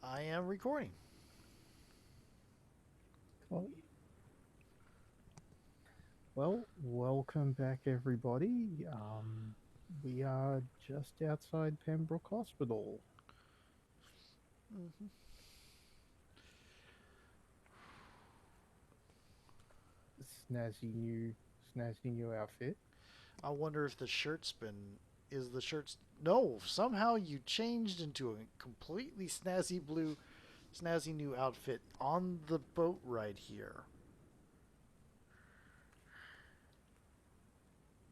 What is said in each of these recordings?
I am recording. Well, welcome back, everybody. We are just outside Pembroke Hospital. Hmm. Snazzy new outfit. I wonder if the shirt's been. Is the shirt's. No, somehow you changed into a completely snazzy blue, snazzy new outfit on the boat right here.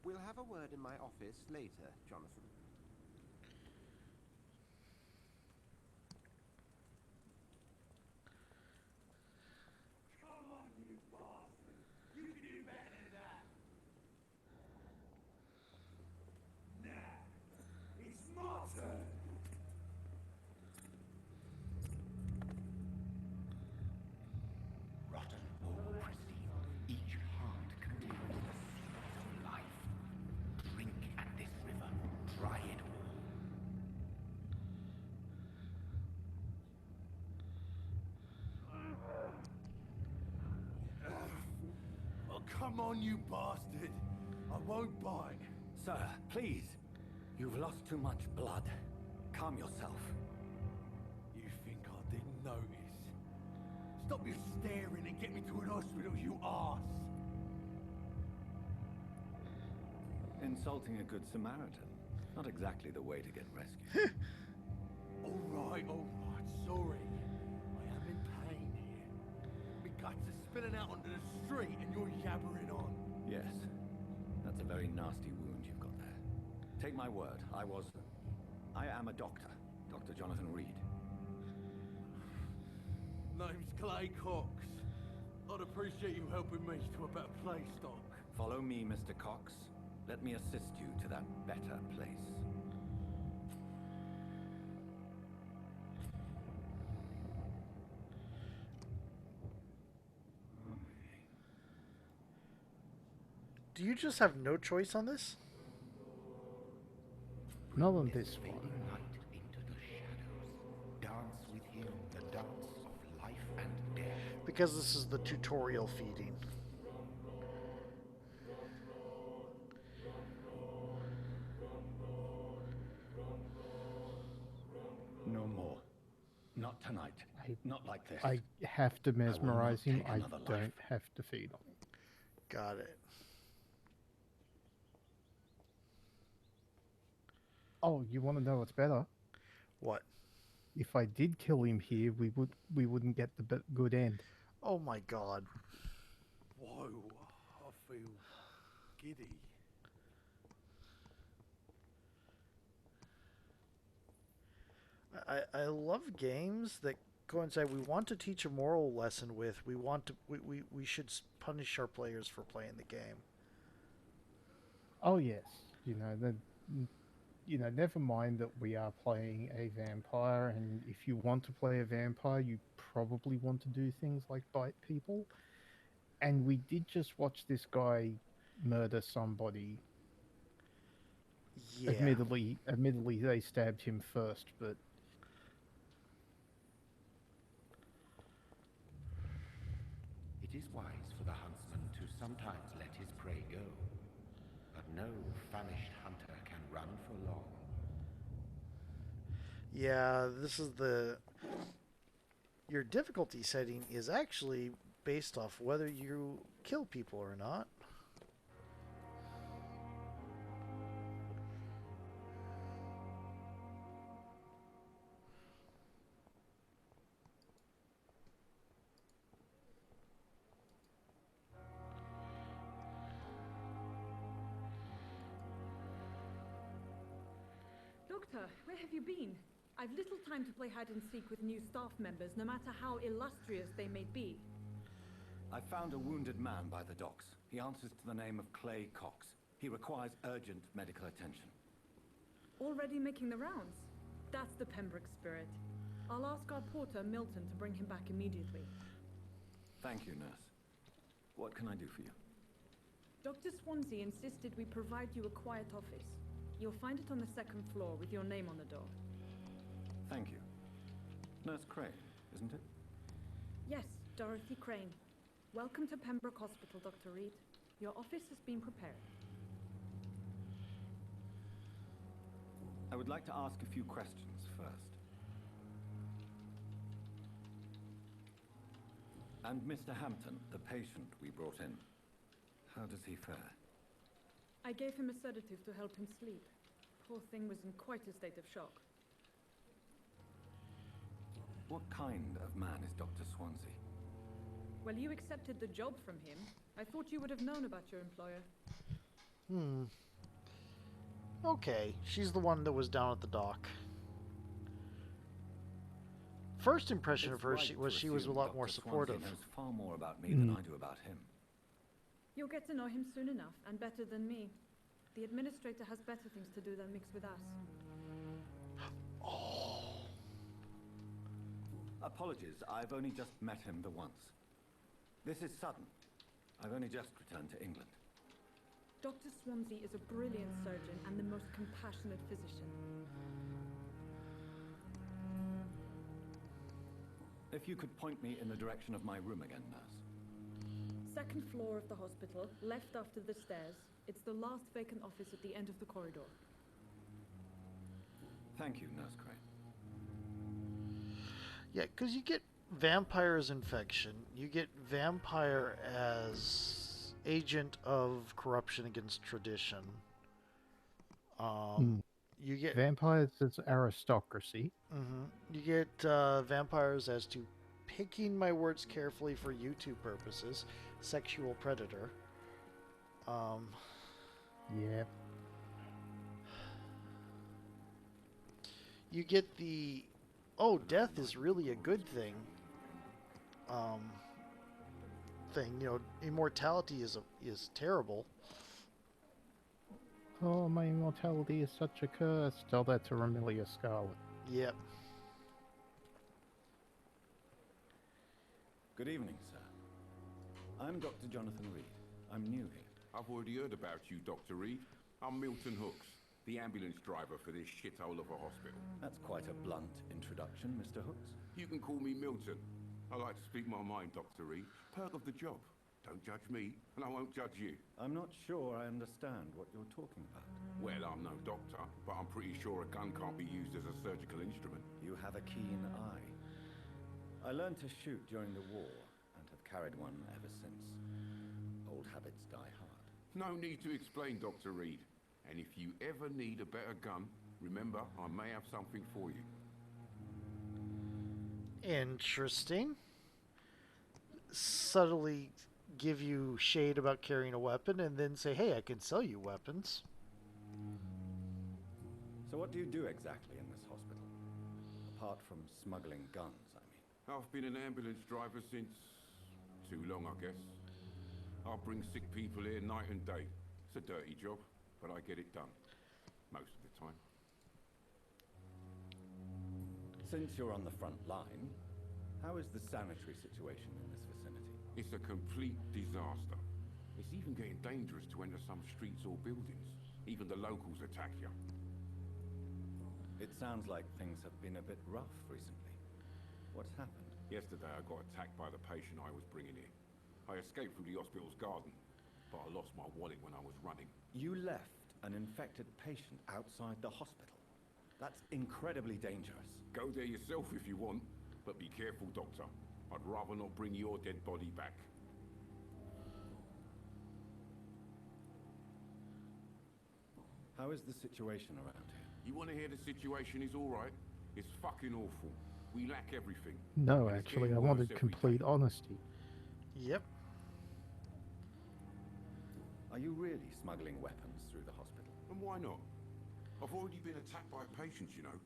We'll have a word in my office later, Jonathan. Come on, you bastard! You can do better than that! Now, it's my turn! Rotten or pristine, each heart contains the seeds of life. Drink at this river, try it all. Oh, come on, you bastard! I won't bite. Sir, please. You've lost too much blood. Calm yourself. You think I didn't notice? Stop your staring and get me to an hospital, you arse! Insulting a good Samaritan. Not exactly the way to get rescued. Alright, sorry. I am in pain here. My guts are spilling out onto the street and you're yabbering on. Yes. That's a very nasty wound you've got there. Take my word, I am a doctor. Dr. Jonathan Reed. Name's Clay Cox. I'd appreciate you helping me to a better place, Doc. Follow me, Mr. Cox. Let me assist you to that better place. Do you just have no choice on this? Not on Bring this fading one. light into the shadows. Dance with him the dance of life and death. Because this is the tutorial feeding. No more. Not tonight. I Not like this. I have to I will mesmerize not him. take I another don't life. have to feed on him. Got it. Oh, you want to know what's better? What? If I did kill him here, we wouldn't get the good end. Oh my god. Whoa, I feel giddy. I love games that coincide. We want to teach a moral lesson with. We should punish our players for playing the game. Oh yes, never mind that we are playing a vampire, and if you want to play a vampire, you probably want to do things like bite people. And we did just watch this guy murder somebody. Yeah. Admittedly, they stabbed him first, but It is wise for the huntsman to sometimes let his prey go. But no famished hunter can run for long. Yeah, this is the. Your difficulty setting is actually based off whether you kill people or not. Doctor, where have you been? I've little time to play hide and seek with new staff members, no matter how illustrious they may be. I found a wounded man by the docks. He answers to the name of Clay Cox. He requires urgent medical attention. Already making the rounds? That's the Pembroke spirit. I'll ask our porter, Milton, to bring him back immediately. Thank you, nurse. What can I do for you? Dr. Swansea insisted we provide you a quiet office. You'll find it on the second floor with your name on the door. Thank you. Nurse Crane, isn't it? Yes, Dorothy Crane. Welcome to Pembroke Hospital, Dr. Reed. Your office has been prepared. I would like to ask a few questions first. And Mr. Hampton, the patient we brought in, how does he fare? I gave him a sedative to help him sleep. Poor thing was in quite a state of shock. What kind of man is Dr. Swansea? Well, you accepted the job from him. I thought you would have known about your employer. Okay, she's the one that was down at the dock. First impression of her, she was a lot more supportive. Dr. Swansea knows far more about me than I do about him. You'll get to know him soon enough, and better than me. The administrator has better things to do than mix with us. Oh. Apologies, I've only just met him the once. This is sudden. I've only just returned to England. Dr. Swansea is a brilliant surgeon and the most compassionate physician. If you could point me in the direction of my room again, nurse. Second floor of the hospital, left after the stairs. It's the last vacant office at the end of the corridor. Thank you, Nurse Crane. Yeah, because you get vampire as infection, you get vampire as agent of corruption against tradition. You get Vampires as aristocracy. You get vampires as, to picking my words carefully for YouTube purposes, sexual predator. Yeah. You get the, oh, death is really a good thing. You know, immortality is terrible. Oh, my immortality is such a curse. Tell that to Ramilia Scarlet. Yep. Good evening, sir. I'm Dr. Jonathan Reed. I'm new here. I've already heard about you, Dr. Reed. I'm Milton Hooks, the ambulance driver for this shithole of a hospital. That's quite a blunt introduction, Mr. Hooks. You can call me Milton. I like to speak my mind, Dr. Reed. Perk of the job. Don't judge me, and I won't judge you. I'm not sure I understand what you're talking about. Well, I'm no doctor, but I'm pretty sure a gun can't be used as a surgical instrument. You have a keen eye. I learned to shoot during the war, and have carried one ever since. Old habits die hard. No need to explain, Dr. Reed. And if you ever need a better gun, remember, I may have something for you. Interesting. Subtly give you shade about carrying a weapon and then say, hey, I can sell you weapons. So what do you do exactly in this hospital? Apart from smuggling guns, I mean. I've been an ambulance driver since too long, I guess. I bring sick people here night and day. It's a dirty job, but I get it done. Most of the time. Since you're on the front line, how is the sanitary situation in this vicinity? It's a complete disaster. It's even getting dangerous to enter some streets or buildings. Even the locals attack you. It sounds like things have been a bit rough recently. What's happened? Yesterday I got attacked by the patient I was bringing in. I escaped through the hospital's garden, but I lost my wallet when I was running. You left an infected patient outside the hospital. That's incredibly dangerous. Go there yourself if you want, but be careful, Doctor. I'd rather not bring your dead body back. How is the situation around here? You want to hear the situation is all right? It's fucking awful. We lack everything. No, And it's actually, getting I worse wanted every complete day. honesty. Yep. Are you really smuggling weapons through the hospital? And why not? I've already been attacked by patients, you know.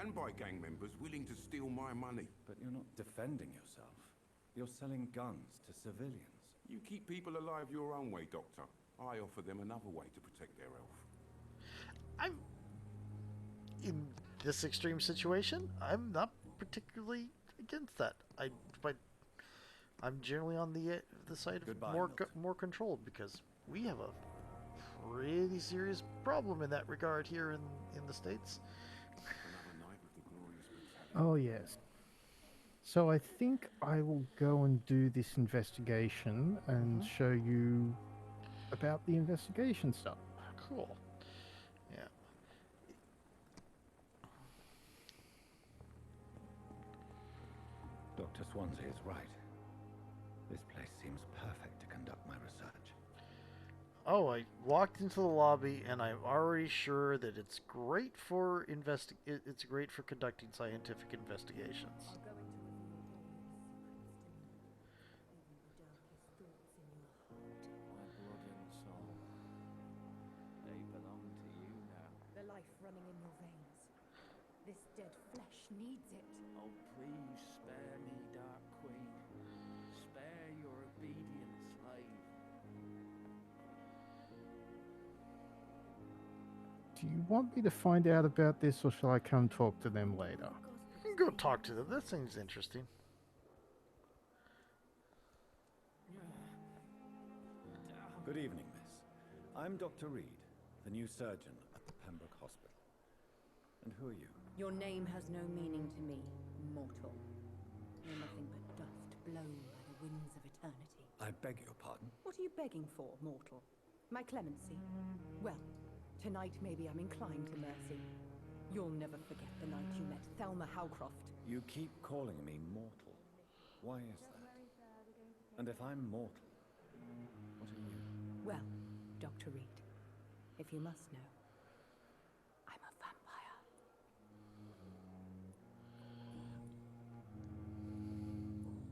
And by gang members willing to steal my money. But you're not defending yourself. You're selling guns to civilians. You keep people alive your own way, Doctor. I offer them another way to protect their health. I'm in this extreme situation. I'm not particularly against that. I'm generally on the side of Goodbye, more Milton. more controlled, because we have a pretty serious problem in that regard here in the States. Another night with the glorious brutality. Oh, yes. So I think I will go and do this investigation and show you about the investigation stuff. Cool. Yeah. Dr. Swansea is right. This place seems perfect to conduct my research. Oh, I walked into the lobby and I'm already sure that it's great for it's great for conducting scientific investigations. I'll go into reveal all your secrets to me, even the darkest thoughts in your heart. My blood and soul. They belong to you now. The life running in your veins. This dead flesh needs it. Oh, please spare me, Dark Queen. Spare your obedient slave. Do you want me to find out about this, or shall I come talk to them later? You can go talk to them. That seems interesting. Good evening, miss. I'm Dr. Reed, the new surgeon at the Pembroke Hospital. And who are you? Your name has no meaning to me, mortal. You're nothing but dust blown by the winds of eternity. I beg your pardon? What are you begging for, mortal? My clemency? Well, tonight maybe I'm inclined to mercy. You'll never forget the night you met Thelma Howcroft. You keep calling me mortal. Why is that? And if I'm mortal, what are you? Well, Dr. Reed, if you must know, I'm a vampire.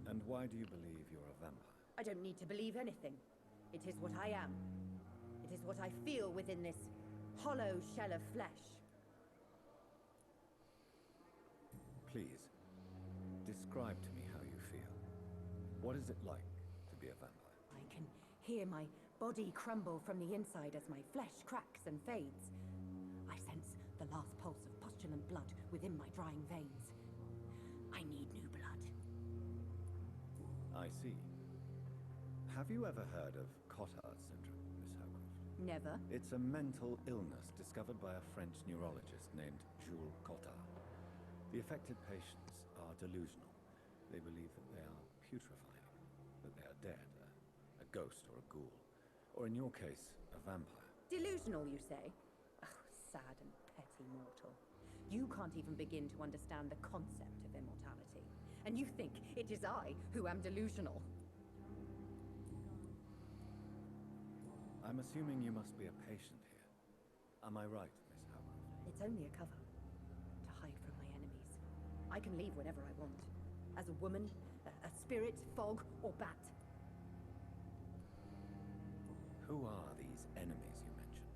And why do you believe you're a vampire? I don't need to believe anything. It is what I am. It is what I feel within this hollow shell of flesh. Please, describe to me how you feel. What is it like to be a vampire? I can hear my body crumble from the inside as my flesh cracks and fades. I sense the last pulse of postulant blood within my drying veins. I need new blood. I see. Have you ever heard of Cotard syndrome, Miss Howcroft? Never. It's a mental illness discovered by a French neurologist named Jules Cotard. The affected patients are delusional. They believe that they are putrefying, that they are dead, a ghost or a ghoul, or in your case, a vampire. Delusional, you say? Oh, sad and petty mortal. You can't even begin to understand the concept of immortality. And you think it is I who am delusional. I'm assuming you must be a patient here. Am I right, Miss Howcroft? It's only a cover. To hide from my enemies. I can leave whenever I want. As a woman, a spirit, fog, or bat. Who are these enemies you mentioned?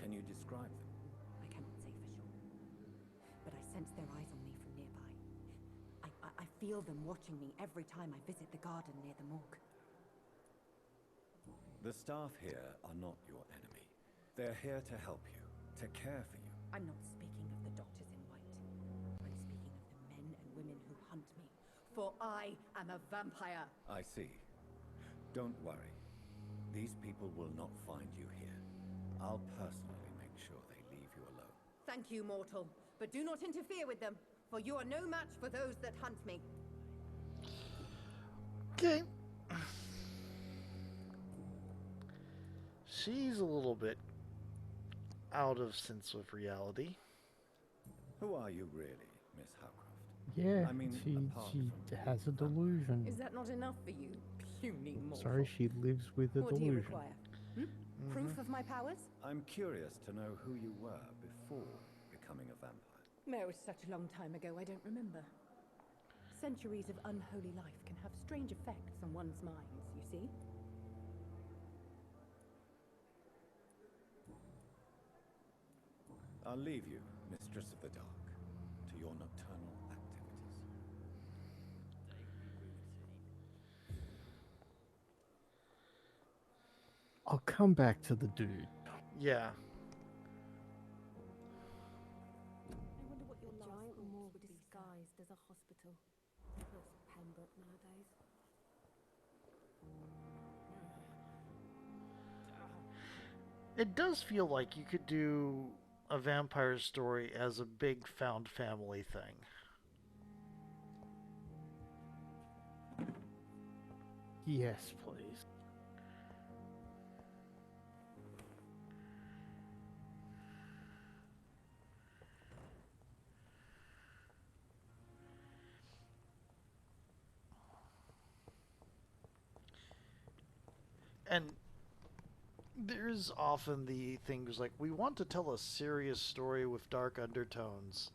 Can you describe them? I cannot say for sure. But I sense their eyes on me from nearby. I feel them watching me every time I visit the garden near the morgue. The staff here are not your enemy. They're here to help you, to care for you. I'm not speaking of the doctors in white. I'm speaking of the men and women who hunt me. For I am a vampire. I see. Don't worry. These people will not find you here. I'll personally make sure they leave you alone. Thank you, mortal. But do not interfere with them, for you are no match for those that hunt me. Okay. She's a little bit out of sense of reality. Who are you really, Miss Howcroft? Yeah, I mean, she apart from has a delusion. Is that not enough for you, puny mortal? Sorry, she lives with a What do you delusion. require? Proof of my powers? I'm curious to know who you were before becoming a vampire. No, it was such a long time ago, I don't remember. Centuries of unholy life can have strange effects on one's minds, you see? I'll leave you, Mistress of the Dark, to your nocturnal activities. I'll come back to the dude. Yeah. I wonder what your giant morgue disguised as a hospital. That's Pembroke nowadays. It does feel like you could do a vampire story as a big found family thing. Yes, please. And there's often the things like, we want to tell a serious story with dark undertones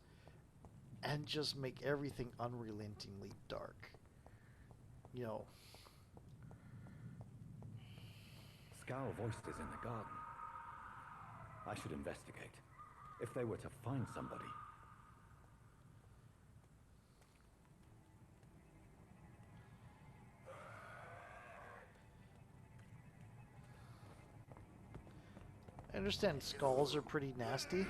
and just make everything unrelentingly dark. You know. Scowl voices in the garden. I should investigate. If they were to find somebody. I understand skulls are pretty nasty.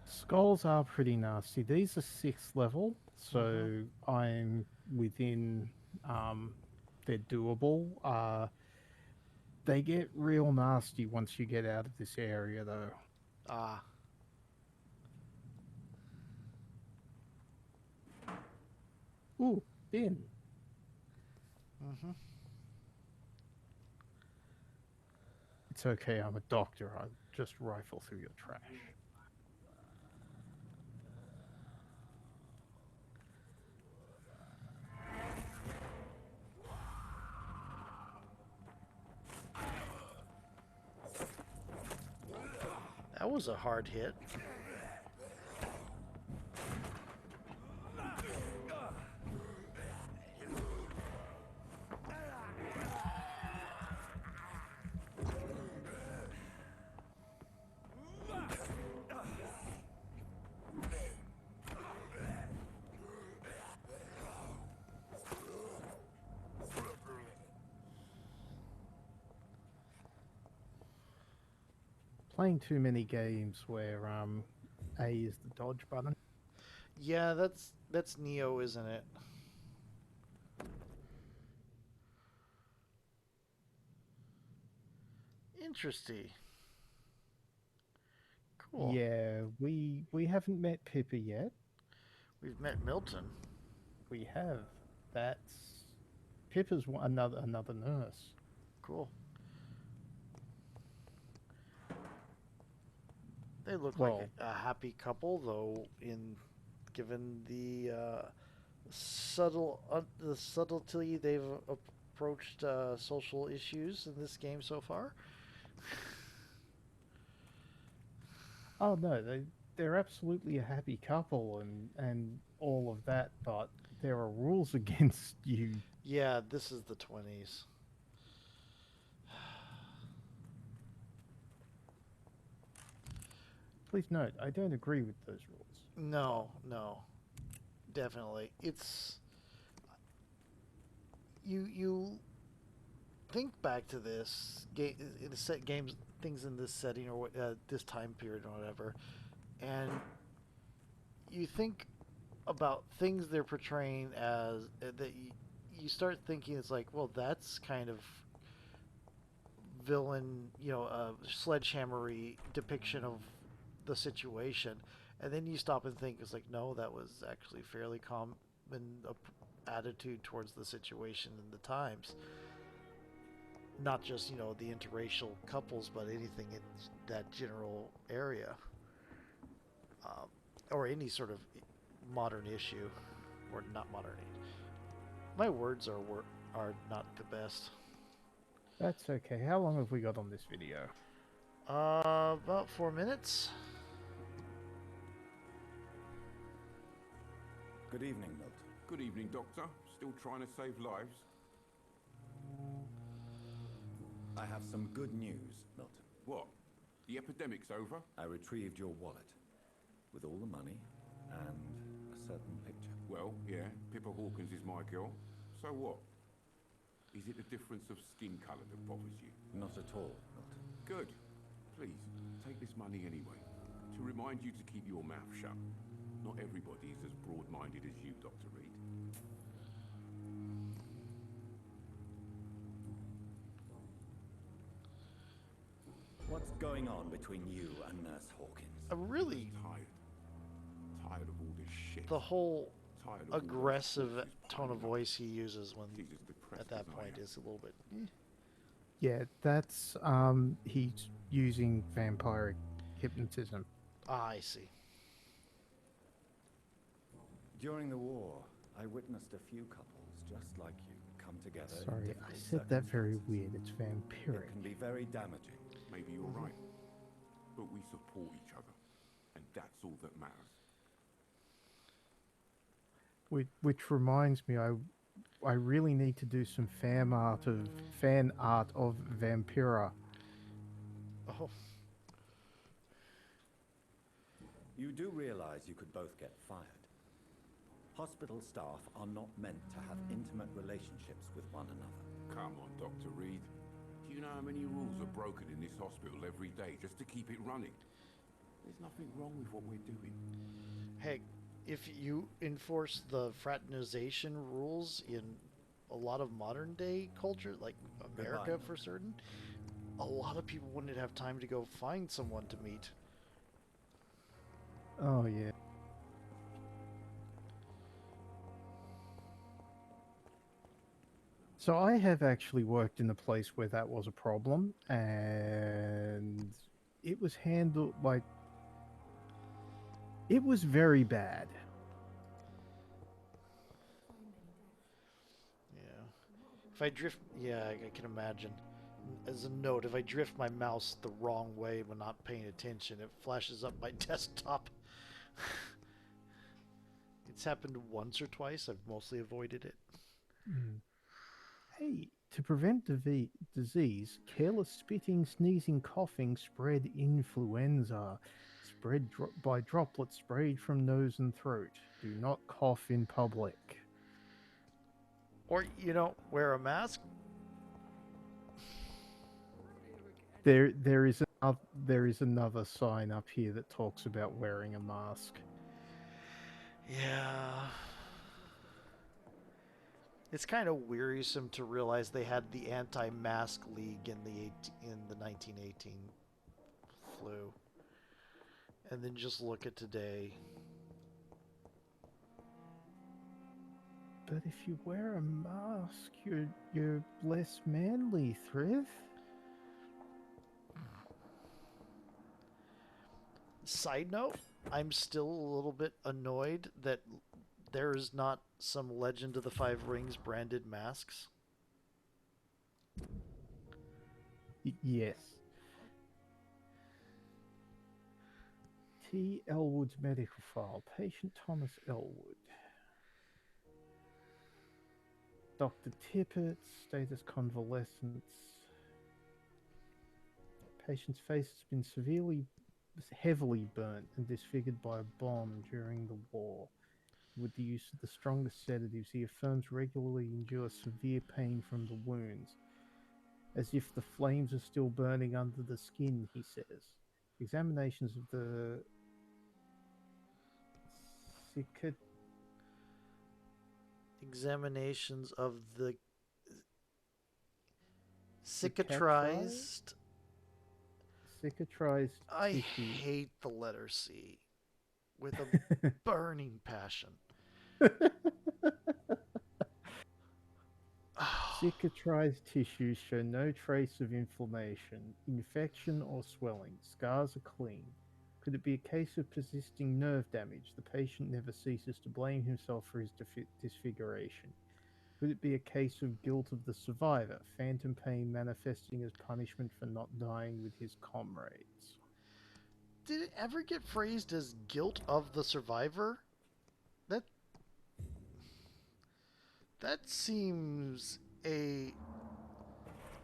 Skulls are pretty nasty. These are 6th level, so I'm within. They're doable. They get real nasty once you get out of this area, though. Ah. Ooh, bin. Mm-hmm. It's okay, I'm a doctor. I'll just rifle through your trash. That was a hard hit. Playing too many games where A is the dodge button. Yeah, that's Neo, isn't it? Interesting. Cool. Yeah, we haven't met Pippa yet. We've met Milton. We have. That's Pippa's another nurse. Cool. They look like a happy couple, though. Given the subtlety they've approached social issues in this game so far. Oh no, they're absolutely a happy couple and all of that, but there are rules against you. Yeah, this is the 20s. Please note, I don't agree with those rules. No, definitely. It's you think back to this games, things in this setting or this time period or whatever, and you think about things they're portraying as that you start thinking it's like, well, that's kind of villain, sledgehammery depiction of the situation, and then you stop and think it's like, no, that was actually fairly common attitude towards the situation and the times, not just the interracial couples, but anything in that general area, or any sort of modern issue, or not modern. My words are not the best. That's okay. How long have we got on this video? About 4 minutes. Good evening, Milton. Good evening, Doctor. Still trying to save lives? I have some good news, Milton. What? The epidemic's over? I retrieved your wallet with all the money and a certain picture. Well, yeah, Pippa Hawkins is my girl. So what? Is it the difference of skin colour that bothers you? Not at all, Milton. Good. Please, take this money anyway, to remind you to keep your mouth shut. Not everybody is as broad-minded as you, Dr. Reed. What's going on between you and Nurse Hawkins? I'm really Tired of all this shit. the whole Tired of all those aggressive corpses tone of piling up. voice he uses when He's as depressed at that as I point am. is a little bit. Yeah, that's he's using vampiric hypnotism. Ah, I see. During the war, I witnessed a few couples just like you come together. in Sorry, I difficult said that very circumstances. weird. It's It vampiric. can be very damaging. Maybe you're right. But we support each other. And that's all that matters. Which reminds me, I really need to do some fan art of Vampyra. Oh, You do realize you could both get fired. Hospital staff are not meant to have intimate relationships with one another. Come on, Dr. Reed. Do you know how many rules are broken in this hospital every day just to keep it running? There's nothing wrong with what we're doing. heck, if you enforce the fraternization rules in a lot of modern day culture, like America Goodbye. for certain, a lot of people wouldn't have time to go find someone to meet. Oh yeah. So I have actually worked in a place where that was a problem, and it was handled like it was very bad. Yeah. If I drift, yeah, I can imagine. As a note, if I drift my mouse the wrong way when not paying attention, it flashes up my desktop. It's happened once or twice. I've mostly avoided it. Mm. Hey, to prevent disease, careless spitting, sneezing, coughing spread influenza. Spread by droplets sprayed from nose and throat. Do not cough in public. Or, wear a mask. There is another sign up here that talks about wearing a mask. Yeah. It's kind of wearisome to realize they had the anti-mask league in the 1918 flu, and then just look at today. But if you wear a mask, you're less manly, Thryth. Side note, I'm still a little bit annoyed that there is not some Legend of the Five Rings branded masks. Yes. T. Elwood's medical file. Patient Thomas Elwood. Dr. Tippett. Status convalescence. Patient's face has been heavily burnt and disfigured by a bomb during the war. With the use of the strongest sedatives, he affirms regularly endures severe pain from the wounds. As if the flames are still burning under the skin, he says. Examinations of the Examinations of the cicatrized. I tissue. hate the letter C with a burning passion. Cicatrized tissues show no trace of inflammation, infection, or swelling. Scars are clean. Could it be a case of persisting nerve damage? The patient never ceases to blame himself for his disfiguration. Could it be a case of guilt of the survivor, phantom pain manifesting as punishment for not dying with his comrades? Did it ever get phrased as guilt of the survivor? That seems a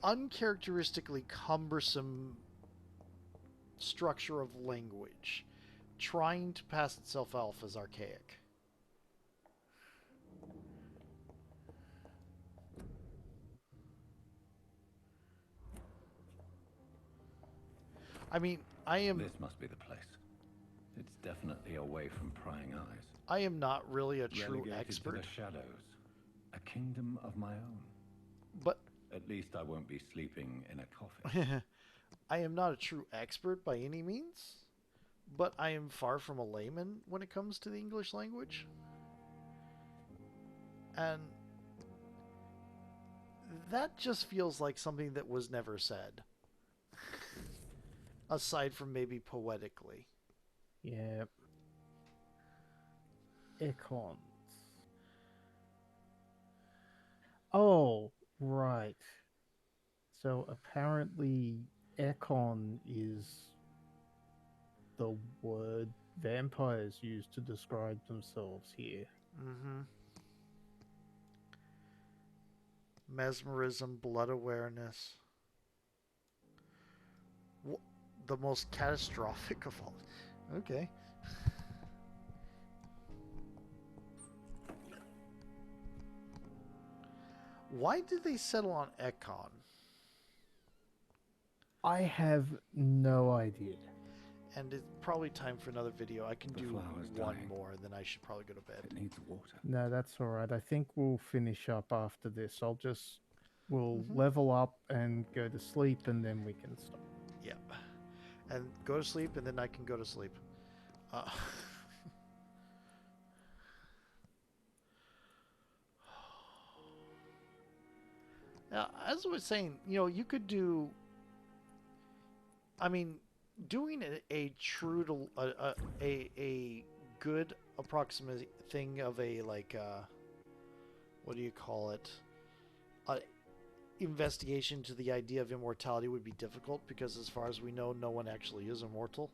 uncharacteristically cumbersome structure of language, trying to pass itself off as archaic. I mean, This must be the place. It's definitely away from prying eyes. I am not really a true Relegated expert. to the shadows. A kingdom of my own. But At least I won't be sleeping in a coffin. I am not a true expert by any means, but I am far from a layman when it comes to the English language. And that just feels like something that was never said. Aside from maybe poetically. Yeah. Icons. Oh, right. So apparently, econ is the word vampires use to describe themselves here. Mm-hmm. Mesmerism, blood awareness. The most catastrophic of all. Okay. Why did they settle on econ? I have no idea. And it's probably time for another video. I can The do flower's one dying. more, then I should probably go to bed. It needs water. No, that's all right. I think we'll finish up after this. We'll Mhm. level up and go to sleep, and then we can stop. Yeah. And go to sleep, and then I can go to sleep. Now, as I was saying, you could do. I mean, doing a true to a good approximate thing of a like what do you call it? Investigation to the idea of immortality would be difficult because, as far as we know, no one actually is immortal.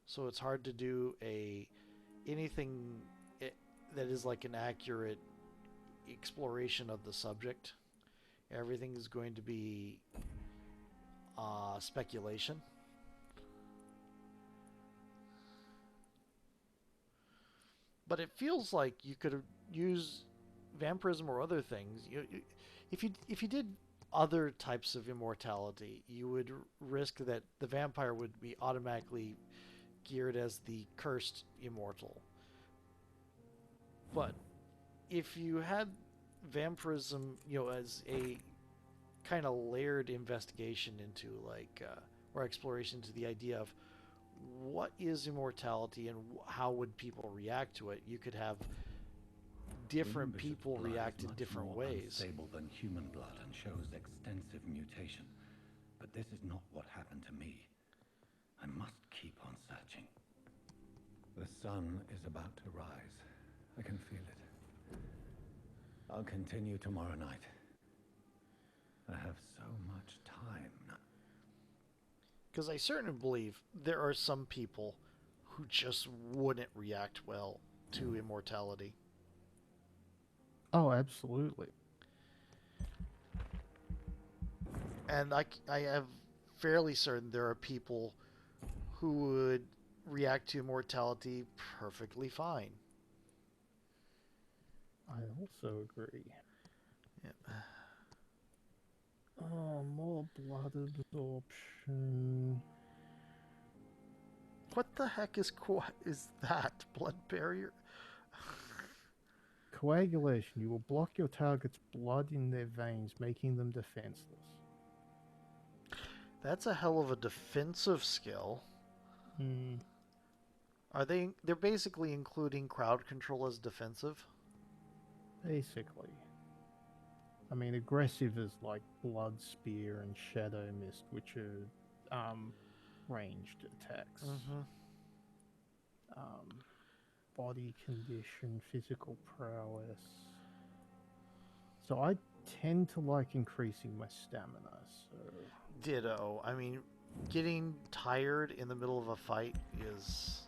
So it's hard to do anything that is like an accurate exploration of the subject. Everything is going to be speculation. But it feels like you could use vampirism or other things. If you did other types of immortality, you would risk that the vampire would be automatically geared as the cursed immortal. But if you had vampirism, as a kind of layered investigation into or exploration to the idea of what is immortality and how would people react to it, you could have different people react in different ways. Unstable than human blood and shows extensive mutation. But this is not what happened to me. I must keep on searching. The sun is about to rise. I can feel it. I'll continue tomorrow night. I have so much time now. Because I certainly believe there are some people who just wouldn't react well to immortality. Oh, absolutely. And I have fairly certain there are people who would react to immortality perfectly fine. I also agree. Yep. Oh, more blood absorption. What the heck is that? Blood barrier? Coagulation. You will block your target's blood in their veins, making them defenseless. That's a hell of a defensive skill. Hmm. They're basically including crowd control as defensive? Basically. I mean, aggressive is like Blood Spear and Shadow Mist, which are ranged attacks. Mm-hmm. Body condition, physical prowess. So I tend to like increasing my stamina. So Ditto. I mean, getting tired in the middle of a fight is...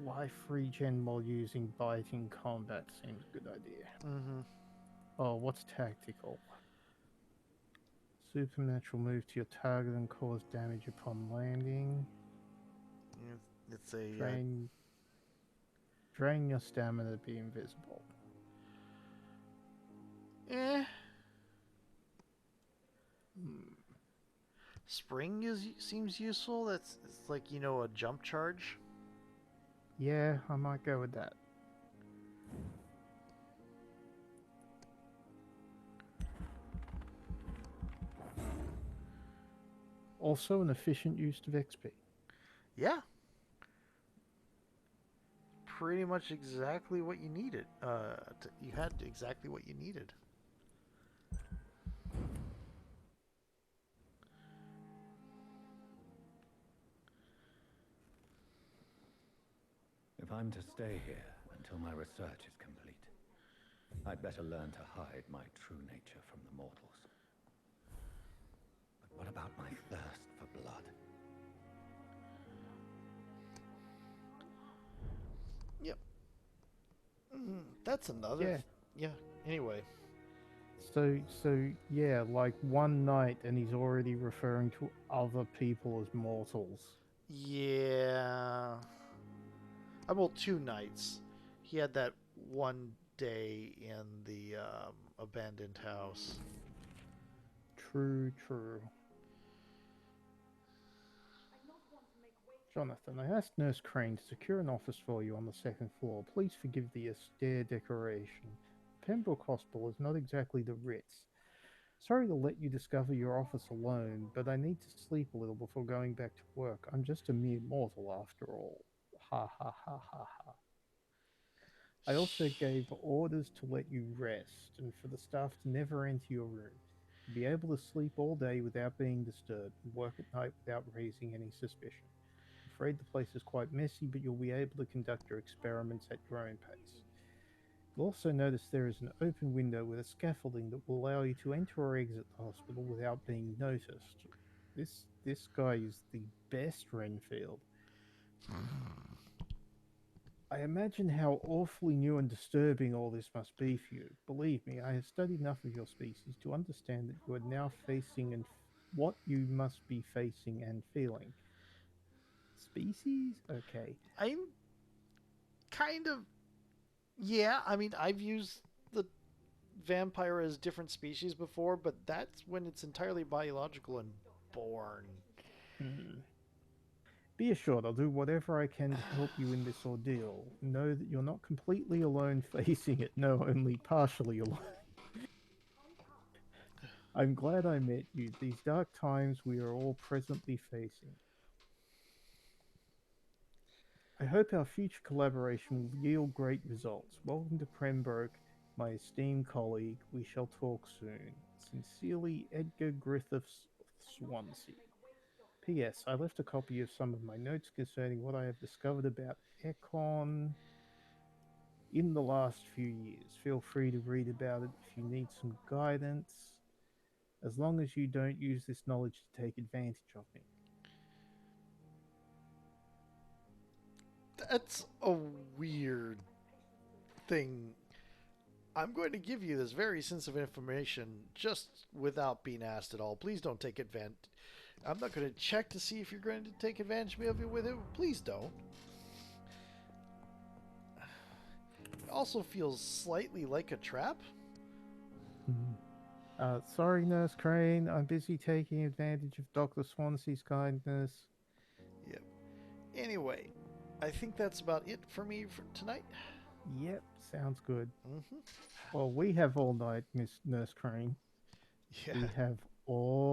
life regen while using bite in combat seems a good idea. Mm-hmm. Oh, what's tactical? Supernatural move to your target and cause damage upon landing. It's a... Train. Drain your stamina to be invisible. Eh. Hmm. Spring seems useful. It's like, you know, a jump charge. Yeah, I might go with that. Also, an efficient use of XP. Yeah. Pretty much exactly what you needed. You had exactly what you needed. If I'm to stay here until my research is complete, I'd better learn to hide my true nature from the mortals. But what about my thirst for blood? Yep. That's another. Yeah. Yeah. Anyway. So yeah, like one night, and he's already referring to other people as mortals. Yeah. Well, 2 nights. He had that one day in the abandoned house. True, true. Jonathan, I asked Nurse Crane to secure an office for you on the second floor. Please forgive the austere decoration. Pembroke Hospital is not exactly the Ritz. Sorry to let you discover your office alone, but I need to sleep a little before going back to work. I'm just a mere mortal after all. Ha ha ha ha ha. I also gave orders to let you rest and for the staff to never enter your room. You'll be able to sleep all day without being disturbed and work at night without raising any suspicion. I'm afraid the place is quite messy, but you'll be able to conduct your experiments at your own pace. You'll also notice there is an open window with a scaffolding that will allow you to enter or exit the hospital without being noticed. This guy is the best Renfield. I imagine how awfully new and disturbing all this must be for you. Believe me, I have studied enough of your species to understand that you are now facing and what you must be facing and feeling. Species? Okay. I'm kind of. Yeah, I mean, I've used the vampire as different species before, but that's when it's entirely biological and born. Hmm. Be assured I'll do whatever I can to help you in this ordeal. Know that you're not completely alone facing it, no, only partially alone. I'm glad I met you. These dark times we are all presently facing. I hope our future collaboration will yield great results. Welcome to Pembroke, my esteemed colleague. We shall talk soon. Sincerely, Edgar Griffiths of Swansea. P.S. I left a copy of some of my notes concerning what I have discovered about Econ in the last few years. Feel free to read about it if you need some guidance, as long as you don't use this knowledge to take advantage of me. That's a weird thing. I'm going to give you this very sensitive information just without being asked at all. Please don't take advantage. I'm not going to check to see if you're going to take advantage of me with it. Please don't. It also feels slightly like a trap. Sorry, Nurse Crane. I'm busy taking advantage of Dr. Swansea's kindness. Yep. Anyway, I think that's about it for me for tonight. Yep, sounds good. Mm-hmm. Well, we have all night, Miss Nurse Crane. Yeah. We have all